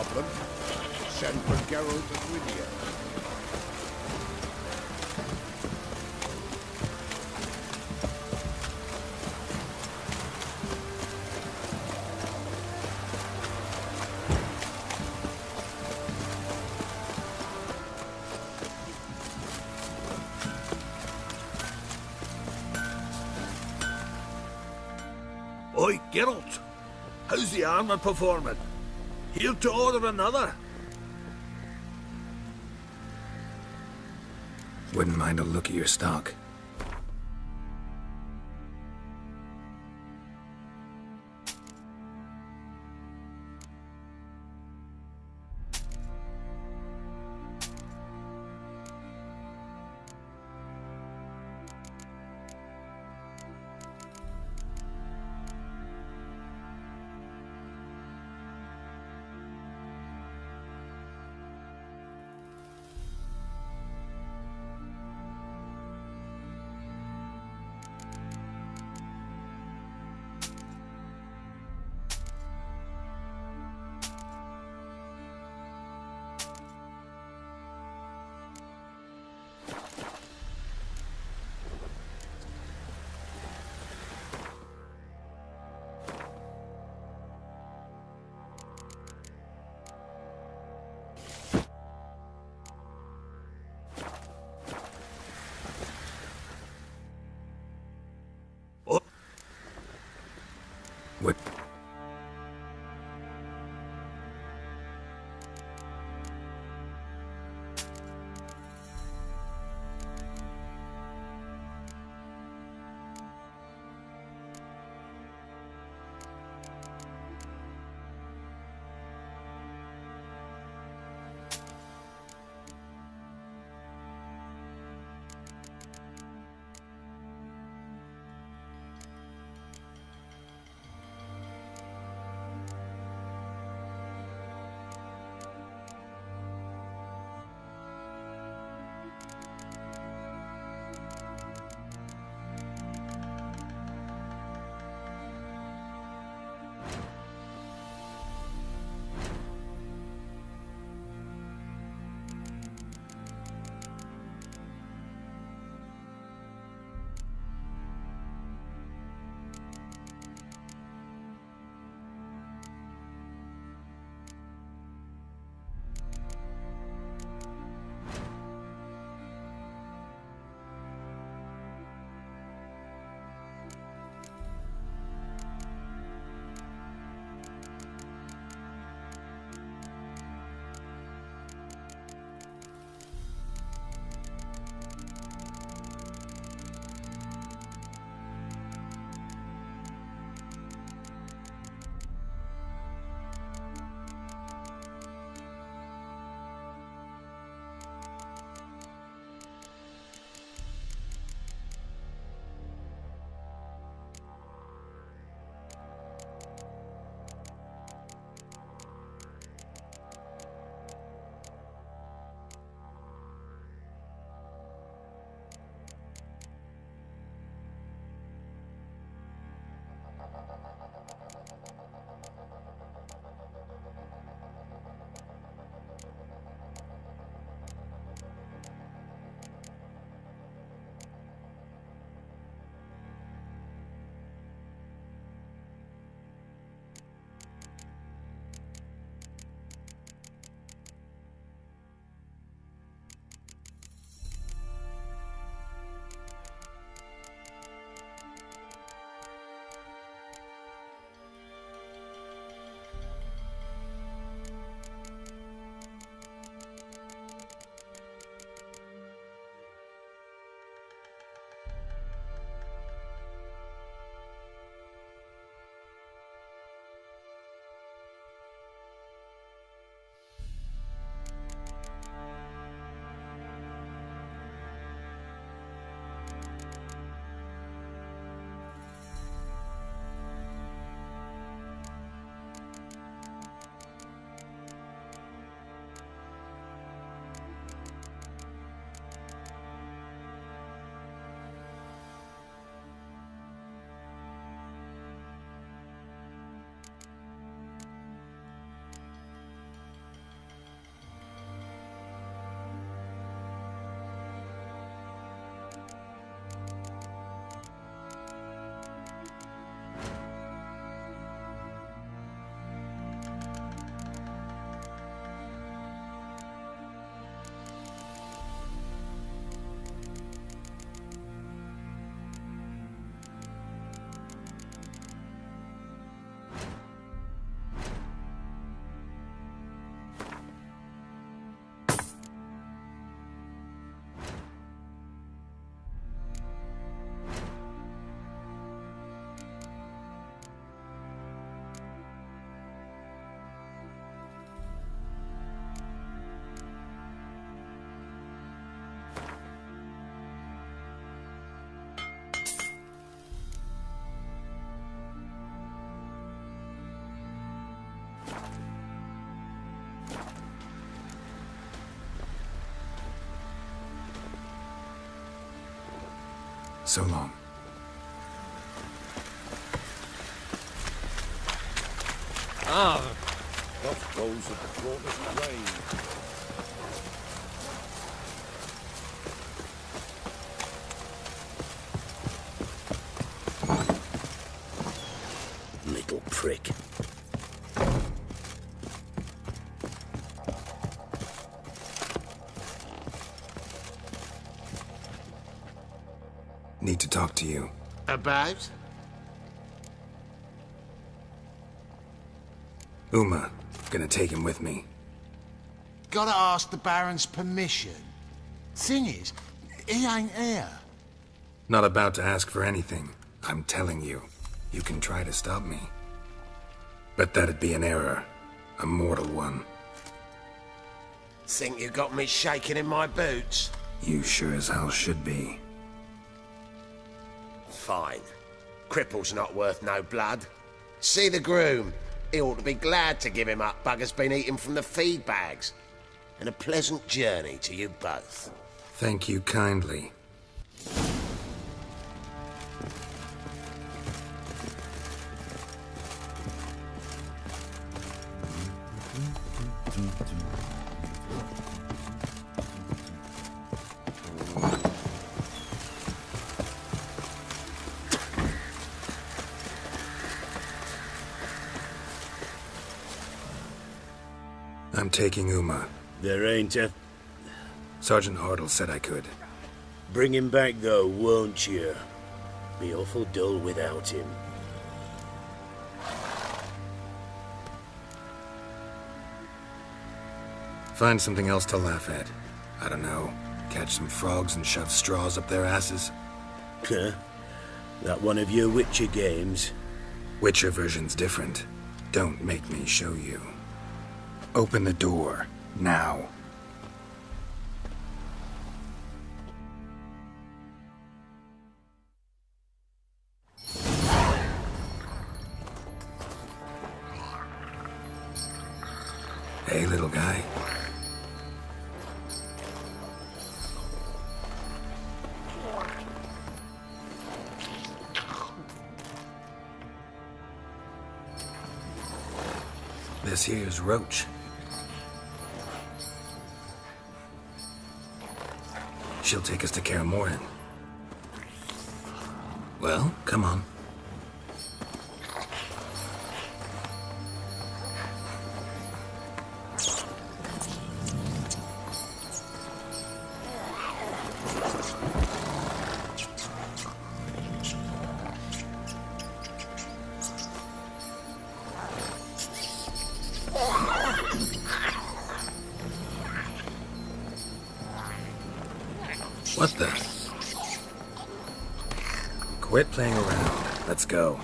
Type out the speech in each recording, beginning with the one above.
problem. Send for Geralt of Rivia. Oi, Geralt! How's the armour performing? Here to order another? Wouldn't mind a look at your stock. So long. Off goes at the quarter's range. Little prick. Need to talk to you. About? Uma. Gonna take him with me. Gotta ask the Baron's permission. Thing is, he ain't here. Not about to ask for anything. I'm telling you. You can try to stop me. But that'd be an error. A mortal one. Think you got me shaking in my boots? You sure as hell should be. Fine. Cripple's not worth no blood. See the groom. He ought to be glad to give him up. Bugger's been eating from the feed bags. And a pleasant journey to you both. Thank you kindly. I'm taking Uma. There ain't a... Sergeant Hartle said I could. Bring him back, though, won't you? Be awful dull without him. Find something else to laugh at. I don't know. Catch some frogs and shove straws up their asses. Huh? That one of your Witcher games? Witcher version's different. Don't make me show you. Open the door. Now. Hey, little guy. This here's Roach. She'll take us to Kaer Morhen. Well, come on. What the? Quit playing around. Let's go.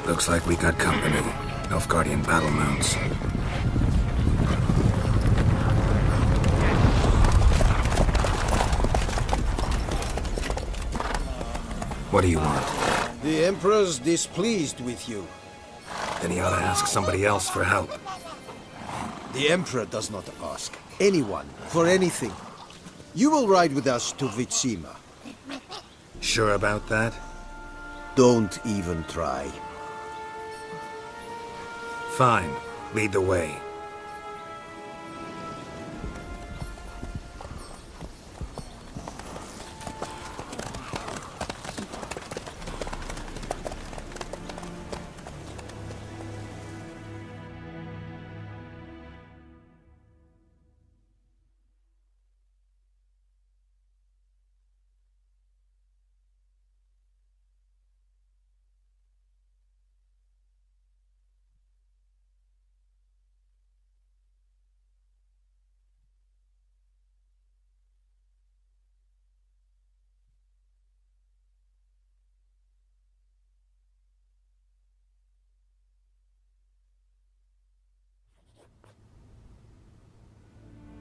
Looks like we got company. Nilfgaardian battle mounts. What do you want? The Emperor's displeased with you. Then he ought to ask somebody else for help. The Emperor does not ask anyone for anything. You will ride with us to Vitsima. Sure about that? Don't even try. Fine. Lead the way.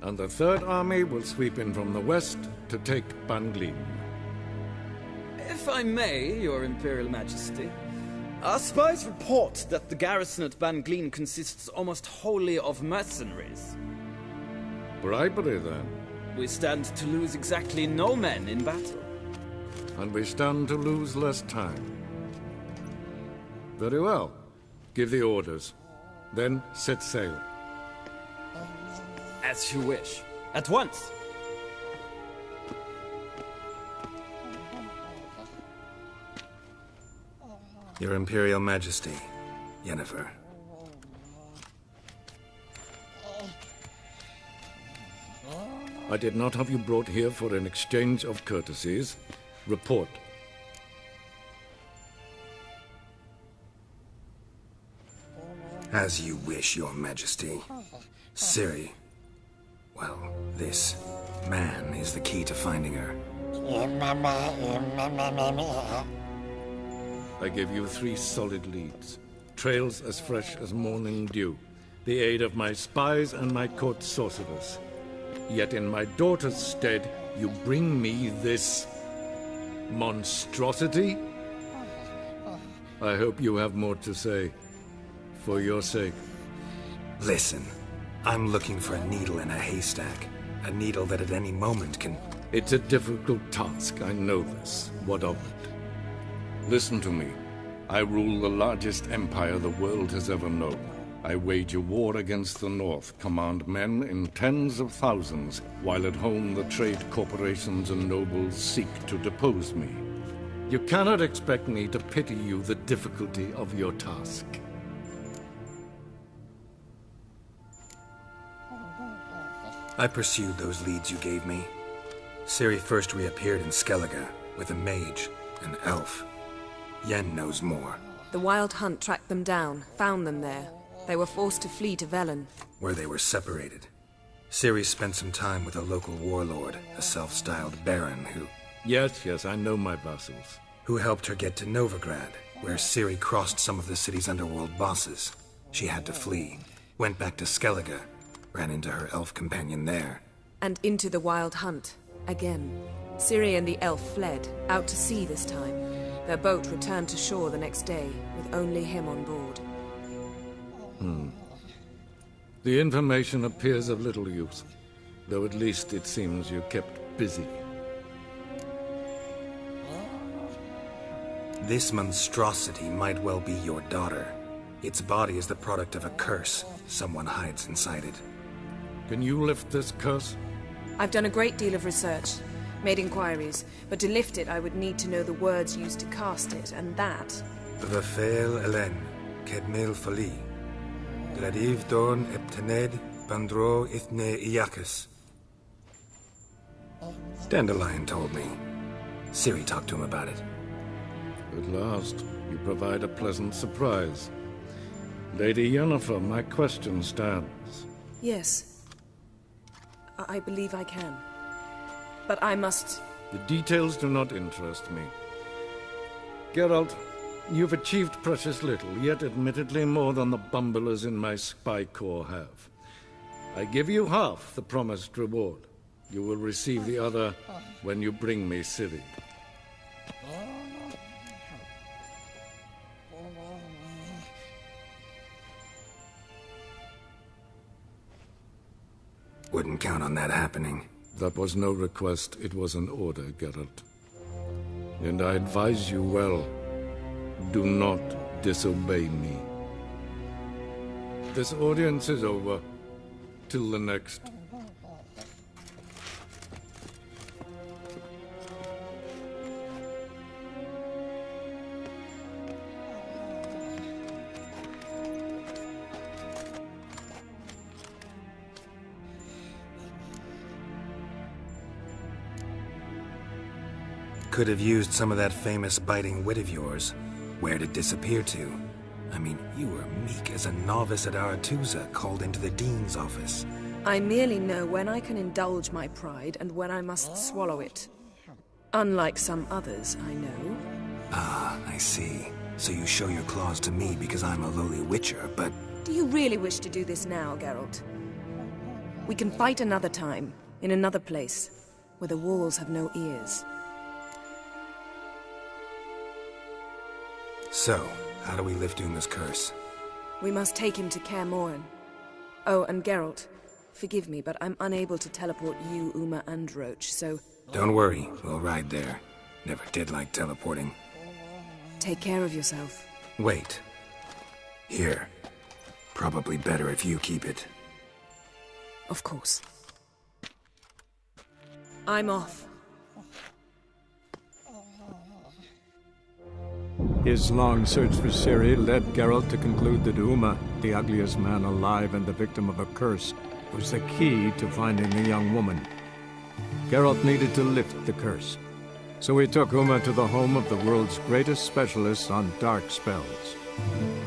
and the Third Army will sweep in from the west to take Banglin. If I may, Your Imperial Majesty, our spies report that the garrison at Banglin consists almost wholly of mercenaries. Bribery, then. We stand to lose exactly no men in battle. And we stand to lose less time. Very well. Give the orders. Then set sail. As you wish. At once! Your Imperial Majesty, Yennefer. I did not have you brought here for an exchange of courtesies. Report. As you wish, Your Majesty. Ciri. Well, this man is the key to finding her. I give you 3 solid leads. Trails as fresh as morning dew. The aid of my spies and my court sorcerers. Yet in my daughter's stead, you bring me this monstrosity? I hope you have more to say. For your sake. Listen, I'm looking for a needle in a haystack. A needle that at any moment can... It's a difficult task, I know this. What of it? Listen to me. I rule the largest empire the world has ever known. I wage a war against the North, command men in tens of thousands, while at home the trade corporations and nobles seek to depose me. You cannot expect me to pity you the difficulty of your task. I pursued those leads you gave me. Ciri first reappeared in Skellige with a mage, an elf. Yen knows more. The Wild Hunt tracked them down, found them there. They were forced to flee to Velen, where they were separated. Ciri spent some time with a local warlord, a self-styled baron who... Yes, I know my vassals. Who helped her get to Novigrad, where Ciri crossed some of the city's underworld bosses. She had to flee, went back to Skellige, ran into her elf companion there. and into the Wild Hunt, again. Ciri and the elf fled, out to sea this time. Their boat returned to shore the next day, with only him on board. The information appears of little use, though at least it seems you kept busy. This monstrosity might well be your daughter. Its body is the product of a curse someone hides inside it. Can you lift this curse? I've done a great deal of research, made inquiries, but to lift it I would need to know the words used to cast it, and that... Vafel Elen, Kedmil Fali, Gladiv Dorn Eptened, Bandro Ithne Iacus. Dandelion told me. Ciri talked to him about it. At last, you provide a pleasant surprise. Lady Yennefer, my question stands. Yes. I believe I can. But I must... The details do not interest me. Geralt, you've achieved precious little, yet admittedly more than the bumblers in my spy corps have. I give you half the promised reward. You will receive the other when you bring me Ciri. Wouldn't count on that happening. That was no request, it was an order, Geralt. And I advise you well, do not disobey me. This audience is over. Till the next. Could have used some of that famous biting wit of yours. Where'd it disappear to? I mean, you were meek as a novice at Aretusa, called into the Dean's office. I merely know when I can indulge my pride and when I must swallow it. Unlike some others, I know. Ah, I see. So you show your claws to me because I'm a lowly witcher, but... Do you really wish to do this now, Geralt? We can fight another time, in another place, where the walls have no ears. So, how do we lift Uma's curse? We must take him to Kaer Morhen. Oh, and Geralt, forgive me, but I'm unable to teleport you, Uma, and Roach, so... Don't worry, we'll ride there. Never did like teleporting. Take care of yourself. Wait. Here. Probably better if you keep it. Of course. I'm off. His long search for Ciri led Geralt to conclude that Uma, the ugliest man alive and the victim of a curse, was the key to finding the young woman. Geralt needed to lift the curse, so he took Uma to the home of the world's greatest specialists on dark spells,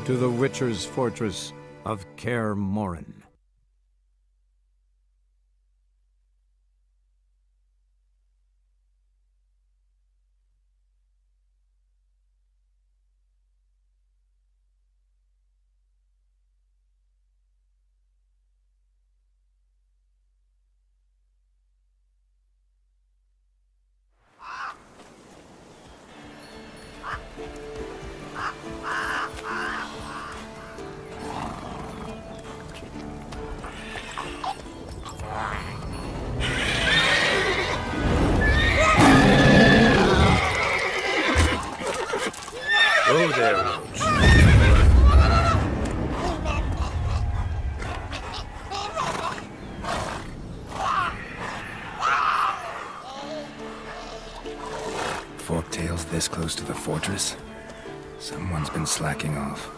to the Witcher's fortress of Kaer Morhen. Oh, there, Roach. Forktail's this close to the fortress? Someone's been slacking off.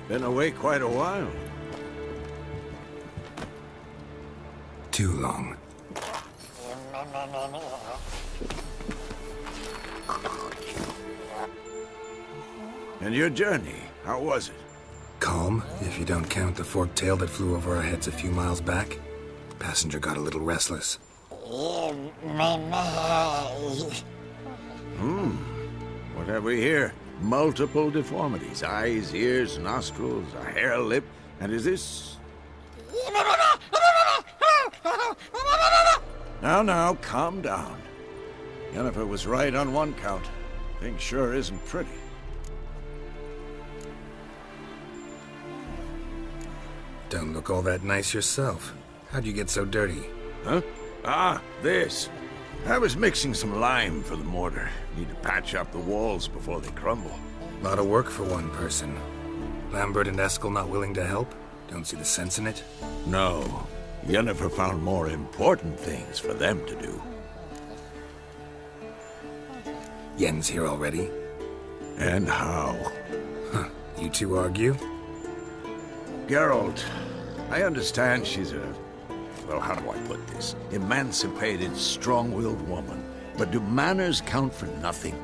Been away quite a while. Too long. And your journey, how was it? Calm, if you don't count the forktail that flew over our heads a few miles back. Passenger got a little restless. What have we here? Multiple deformities. Eyes, ears, nostrils, a hair lip. And is this... Now, calm down. Yennefer was right on one count. Thing sure isn't pretty. Don't look all that nice yourself. How'd you get so dirty? Huh? Ah, this. I was mixing some lime for the mortar. Need to patch up the walls before they crumble. Lot of work for one person. Lambert and Eskel not willing to help? Don't see the sense in it? No. Yennefer found more important things for them to do. Yen's here already? And how? Huh. You two argue? Geralt, I understand she's a... well, how do I put this? Emancipated, strong-willed woman. But do manners count for nothing?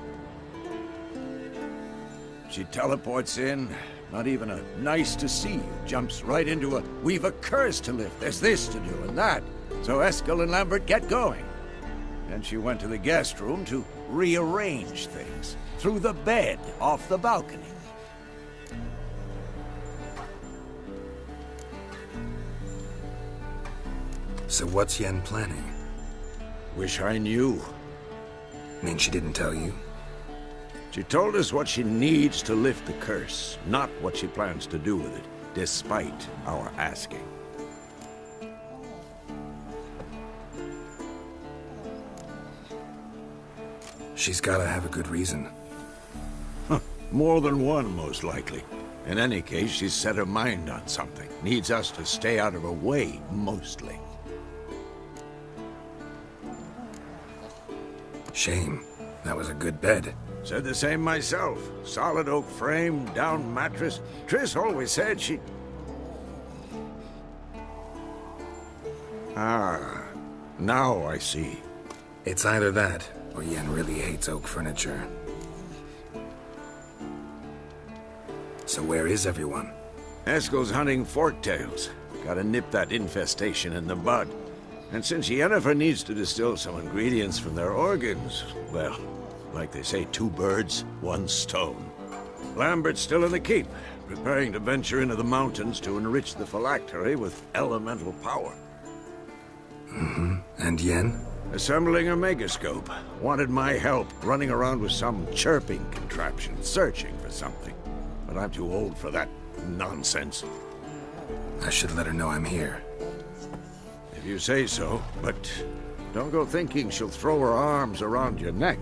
She teleports in, not even a nice to see you, jumps right into a we've a curse to lift, there's this to do and that. So Eskel and Lambert get going. Then she went to the guest room to rearrange things. Through the bed, off the balcony. So what's Yen planning? Wish I knew. Mean she didn't tell you? She told us what she needs to lift the curse, not what she plans to do with it, despite our asking. She's gotta have a good reason. More than one, most likely. In any case, she's set her mind on something. Needs us to stay out of her way, mostly. Shame. That was a good bed. Said the same myself. Solid oak frame, down mattress. Triss always said she... Ah, now I see. It's either that, Or Yen really hates oak furniture. So where is everyone? Eskel's hunting forktails. Gotta nip that infestation in the bud. And since Yennefer needs to distill some ingredients from their organs, well, like they say, 2 birds, 1 stone. Lambert's still in the keep, preparing to venture into the mountains to enrich the phylactery with elemental power. And Yen? Assembling a megascope. Wanted my help running around with some chirping contraption, searching for something. But I'm too old for that nonsense. I should let her know I'm here. If you say so, but don't go thinking she'll throw her arms around your neck.